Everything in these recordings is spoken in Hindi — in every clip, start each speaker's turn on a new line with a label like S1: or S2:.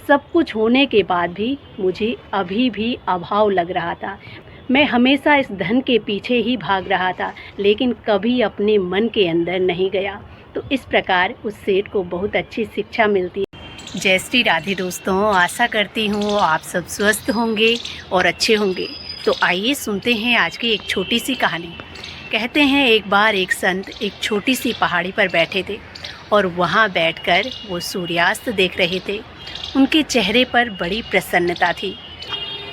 S1: सब कुछ होने के बाद भी मुझे अभी भी अभाव लग रहा था। मैं हमेशा इस धन के पीछे ही भाग रहा था, लेकिन कभी अपने मन के अंदर नहीं गया। तो इस प्रकार उस सेठ को बहुत अच्छी शिक्षा मिलती है। जय श्री राधे दोस्तों, आशा करती हूँ आप सब स्वस्थ होंगे और अच्छे होंगे। तो आइए सुनते हैं आज की एक छोटी सी कहानी। कहते हैं एक बार एक संत एक छोटी सी पहाड़ी पर बैठे थे और वहाँ बैठकर वो सूर्यास्त देख रहे थे। उनके चेहरे पर बड़ी प्रसन्नता थी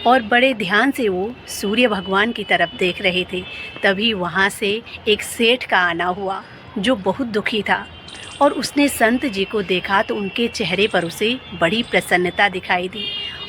S1: और बड़े ध्यान से वो सूर्य भगवान की तरफ देख रहे थे। तभी वहाँ से एक सेठ का आना हुआ जो बहुत दुखी था और उसने संत जी को देखा तो उनके चेहरे पर उसे बड़ी प्रसन्नता दिखाई दी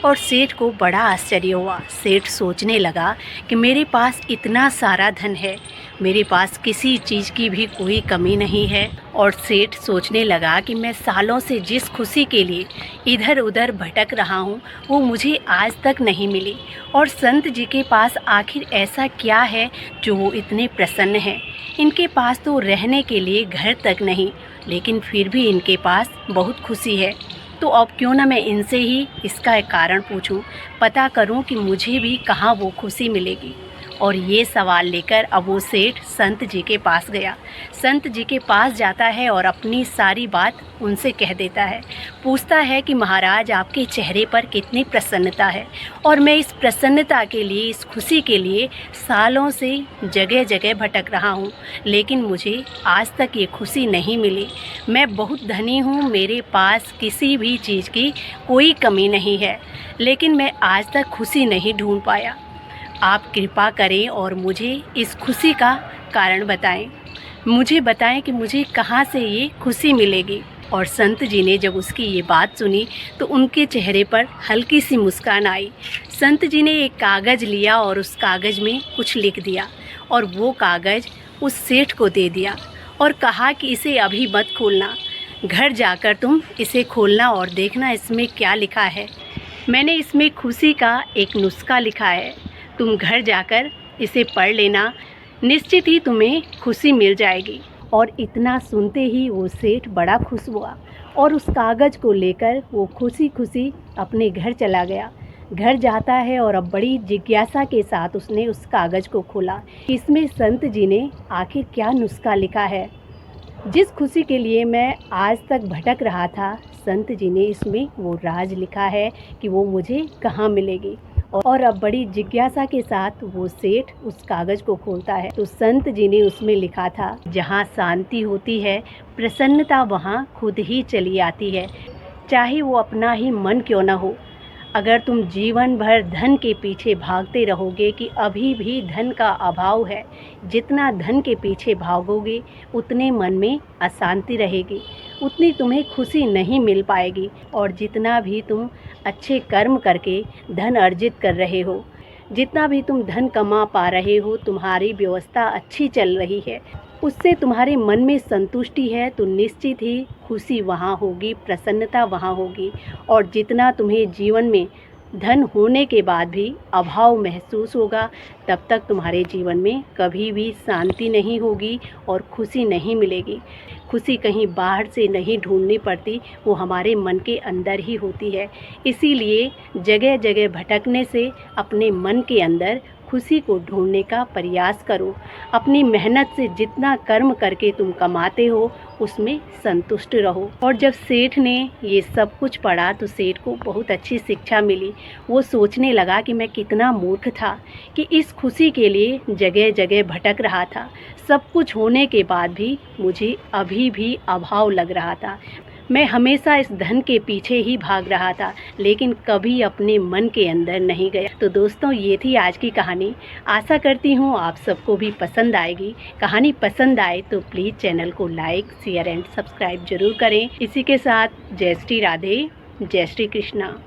S1: और सेठ को बड़ा आश्चर्य हुआ। सेठ सोचने लगा कि मेरे पास इतना सारा धन है, मेरे पास किसी चीज़ की भी कोई कमी नहीं है। और सेठ सोचने लगा कि मैं सालों से जिस खुशी के लिए इधर उधर भटक रहा हूँ वो मुझे आज तक नहीं मिली, और संत जी के पास आखिर ऐसा क्या है जो वो इतने प्रसन्न हैं। इनके पास तो रहने के लिए घर तक नहीं, लेकिन फिर भी इनके पास बहुत खुशी है। तो अब क्यों ना मैं इनसे ही इसका एक कारण पूछूं, पता करूं कि मुझे भी कहाँ वो खुशी मिलेगी। और ये सवाल लेकर अब वो सेठ संत जी के पास गया। संत जी के पास जाता है और अपनी सारी बात उनसे कह देता है। पूछता है कि महाराज, आपके चेहरे पर कितनी प्रसन्नता है, और मैं इस प्रसन्नता के लिए, इस खुशी के लिए सालों से जगह जगह भटक रहा हूँ, लेकिन मुझे आज तक ये खुशी नहीं मिली। मैं बहुत धनी हूँ, मेरे पास किसी भी चीज़ की कोई कमी नहीं है, लेकिन मैं आज तक खुशी नहीं ढूंढ पाया। आप कृपा करें और मुझे इस खुशी का कारण बताएं। मुझे बताएं कि मुझे कहाँ से ये खुशी मिलेगी। और संत जी ने जब उसकी ये बात सुनी तो उनके चेहरे पर हल्की सी मुस्कान आई। संत जी ने एक कागज़ लिया और उस कागज़ में कुछ लिख दिया और वो कागज़ उस सेठ को दे दिया और कहा कि इसे अभी मत खोलना, घर जाकर तुम इसे खोलना और देखना इसमें क्या लिखा है। मैंने इसमें खुशी का एक नुस्खा लिखा है, तुम घर जाकर इसे पढ़ लेना, निश्चित ही तुम्हें खुशी मिल जाएगी। और इतना सुनते ही वो सेठ बड़ा खुश हुआ और उस कागज़ को लेकर वो खुशी खुशी अपने घर चला गया। घर जाता है और अब बड़ी जिज्ञासा के साथ उसने उस कागज़ को खोला। इसमें संत जी ने आखिर क्या नुस्खा लिखा है। जिस खुशी के लिए मैं आज तक भटक रहा था, संत जी ने इसमें वो राज लिखा है कि वो मुझे कहाँ मिलेगी। और अब बड़ी जिज्ञासा के साथ वो सेठ उस कागज़ को खोलता है तो संत जी ने उसमें लिखा था, जहाँ शांति होती है प्रसन्नता वहाँ खुद ही चली आती है, चाहे वो अपना ही मन क्यों न हो। अगर तुम जीवन भर धन के पीछे भागते रहोगे कि अभी भी धन का अभाव है, जितना धन के पीछे भागोगे उतने मन में अशांति रहेगी, उतनी तुम्हें खुशी नहीं मिल पाएगी। और जितना भी तुम अच्छे कर्म करके धन अर्जित कर रहे हो, जितना भी तुम धन कमा पा रहे हो, तुम्हारी व्यवस्था अच्छी चल रही है, उससे तुम्हारे मन में संतुष्टि है, तो निश्चित ही खुशी वहाँ होगी, प्रसन्नता वहाँ होगी। और जितना तुम्हें जीवन में धन होने के बाद भी अभाव महसूस होगा, तब तक तुम्हारे जीवन में कभी भी शांति नहीं होगी और खुशी नहीं मिलेगी। खुशी कहीं बाहर से नहीं ढूंढनी पड़ती, वो हमारे मन के अंदर ही होती है। इसीलिए जगह जगह भटकने से अपने मन के अंदर खुशी को ढूंढने का प्रयास करो। अपनी मेहनत से जितना कर्म करके तुम कमाते हो उसमें संतुष्ट रहो। और जब सेठ ने ये सब कुछ पढ़ा तो सेठ को बहुत अच्छी शिक्षा मिली। वो सोचने लगा कि मैं कितना मूर्ख था कि इस खुशी के लिए जगह जगह भटक रहा था। सब कुछ होने के बाद भी मुझे अभी भी अभाव लग रहा था। मैं हमेशा इस धन के पीछे ही भाग रहा था, लेकिन कभी अपने मन के अंदर नहीं गया। तो दोस्तों, ये थी आज की कहानी। आशा करती हूँ आप सबको भी पसंद आएगी। कहानी पसंद आए तो प्लीज़ चैनल को लाइक, शेयर एंड सब्सक्राइब जरूर करें। इसी के साथ जय श्री राधे, जय श्री कृष्णा।